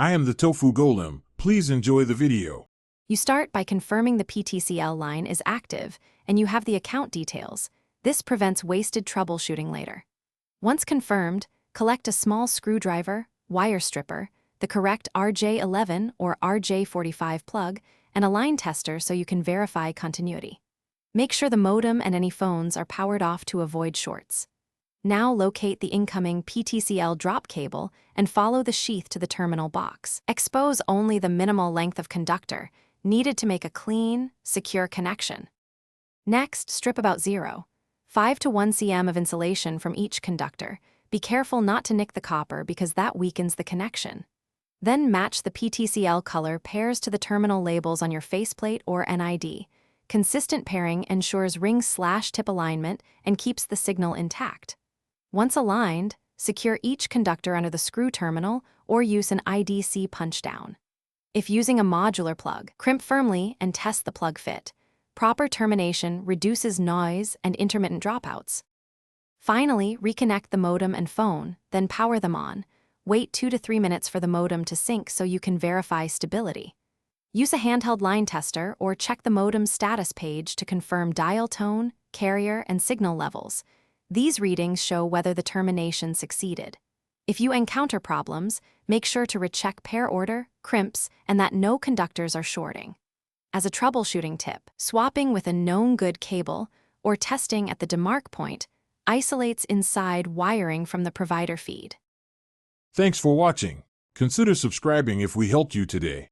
I am the Tofu Golem. Please enjoy the video. You start by confirming the Ptcl line is active and you have the account details. This prevents wasted troubleshooting later. Once confirmed, collect a small screwdriver, wire stripper, the correct RJ11 or RJ45 plug, and a line tester so you can verify continuity. Make sure the modem and any phones are powered off to avoid shorts. Now locate the incoming Ptcl drop cable and follow the sheath to the terminal box. Expose only the minimal length of conductor needed to make a clean, secure connection. Next, strip about 0.5 to 1 cm of insulation from each conductor. Be careful not to nick the copper because that weakens the connection. Then match the Ptcl color pairs to the terminal labels on your faceplate or NID. Consistent pairing ensures ring/tip alignment and keeps the signal intact. Once aligned, secure each conductor under the screw terminal or use an IDC punchdown. If using a modular plug, crimp firmly and test the plug fit. Proper termination reduces noise and intermittent dropouts. Finally, reconnect the modem and phone, then power them on. Wait 2 to 3 minutes for the modem to sync so you can verify stability. Use a handheld line tester or check the modem's status page to confirm dial tone, carrier, and signal levels. These readings show whether the termination succeeded. If you encounter problems, make sure to recheck pair order, crimps, and that no conductors are shorting. As a troubleshooting tip, swapping with a known good cable or testing at the demarc point isolates inside wiring from the provider feed. Thanks for watching. Consider subscribing if we helped you today.